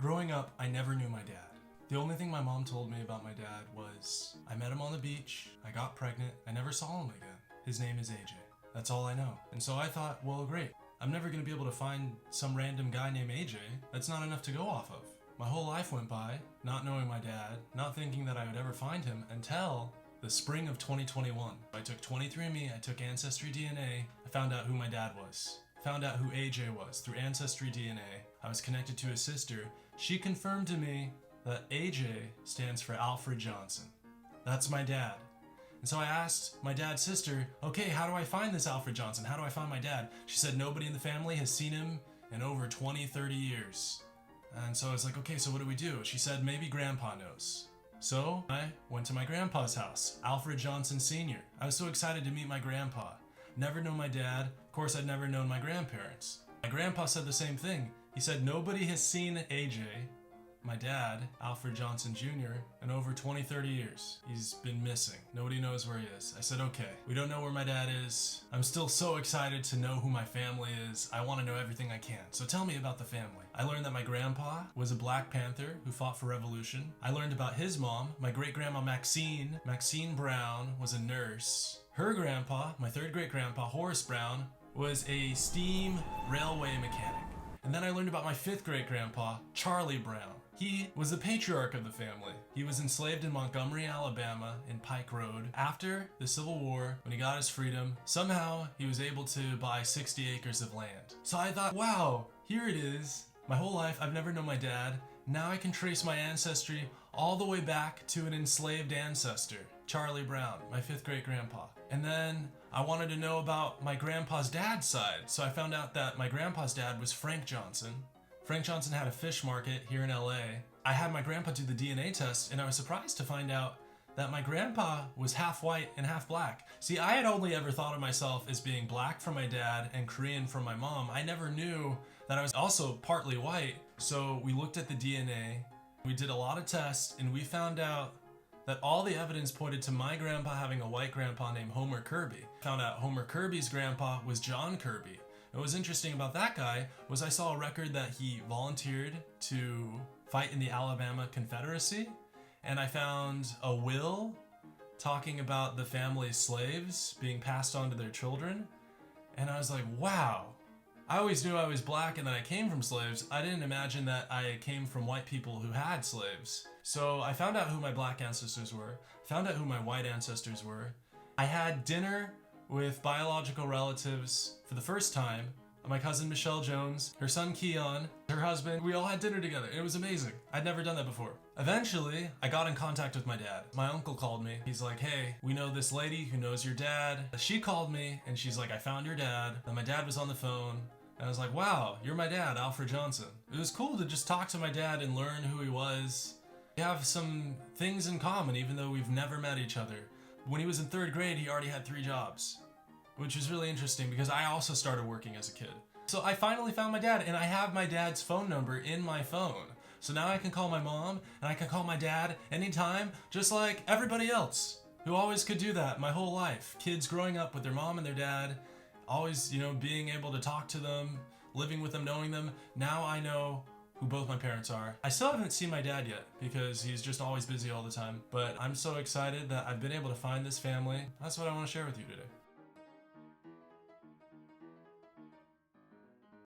Growing up, I never knew my dad. The only thing my mom told me about my dad was, I met him on the beach, I got pregnant, I never saw him again. His name is AJ. That's all I know. And so I thought, well, great. I'm never gonna be able to find some random guy named AJ. That's not enough to go off of. My whole life went by, not knowing my dad, not thinking that I would ever find him until the spring of 2021. I took 23andMe, I took AncestryDNA, I found out who my dad was. Found out who AJ was through AncestryDNA. I was connected to his sister. She confirmed to me that AJ stands for Alfred Johnson. That's my dad. And so I asked my dad's sister, okay, how do I find this Alfred Johnson? How do I find my dad? She said nobody in the family has seen him in over 20, 30 years. And so I was like, okay, so what do we do? She said maybe grandpa knows. So I went to my grandpa's house, Alfred Johnson Sr. I was so excited to meet my grandpa. Never known my dad. Of course, I'd never known my grandparents. My grandpa said the same thing. He said nobody has seen AJ, my dad, Alfred Johnson Jr., in over 20, 30 years. He's been missing. Nobody knows where he is. I said, okay, we don't know where my dad is. I'm still so excited to know who my family is. I want to know everything I can. So tell me about the family. I learned that my grandpa was a Black Panther who fought for revolution. I learned about his mom, my great-grandma Maxine. Maxine Brown was a nurse. Her grandpa, my third great-grandpa, Horace Brown, was a steam railway mechanic. And then I learned about my fifth great-grandpa, Charlie Brown. He was the patriarch of the family. He was enslaved in Montgomery, Alabama, in Pike Road. After the Civil War, when he got his freedom, somehow he was able to buy 60 acres of land. So I thought, wow, here it is. My whole life, I've never known my dad. Now I can trace my ancestry all the way back to an enslaved ancestor, Charlie Brown, my fifth great-grandpa. And then I wanted to know about my grandpa's dad's side. So I found out that my grandpa's dad was Frank Johnson. Frank Johnson had a fish market here in LA. I had my grandpa do the DNA test, and I was surprised to find out that my grandpa was half white and half black. See, I had only ever thought of myself as being black from my dad and Korean from my mom. I never knew that I was also partly white. So we looked at the DNA, we did a lot of tests, and we found out that all the evidence pointed to my grandpa having a white grandpa named Homer Kirby. Found out Homer Kirby's grandpa was John Kirby. And what was interesting about that guy was I saw a record that he volunteered to fight in the Alabama Confederacy, and I found a will talking about the family's slaves being passed on to their children, and I was like, wow. I always knew I was black and that I came from slaves. I didn't imagine that I came from white people who had slaves. So I found out who my black ancestors were, found out who my white ancestors were. I had dinner with biological relatives for the first time. My cousin Michelle Jones, her son Keon, her husband, we all had dinner together. It was amazing. I'd never done that before. Eventually, I got in contact with my dad. My uncle called me. He's like, hey, we know this lady who knows your dad. She called me and she's like, I found your dad. And my dad was on the phone. And I was like, wow, you're my dad, Alfred Johnson. It was cool to just talk to my dad and learn who he was. We have some things in common, even though we've never met each other. When he was in third grade, he already had 3 jobs, which was really interesting because I also started working as a kid. So I finally found my dad, and I have my dad's phone number in my phone. So now I can call my mom, and I can call my dad anytime, just like everybody else who always could do that my whole life. Kids growing up with their mom and their dad, always, being able to talk to them, living with them, knowing them. Now I know who both my parents are. I still haven't seen my dad yet because he's just always busy all the time, but I'm so excited that I've been able to find this family. That's what I want to share with you today.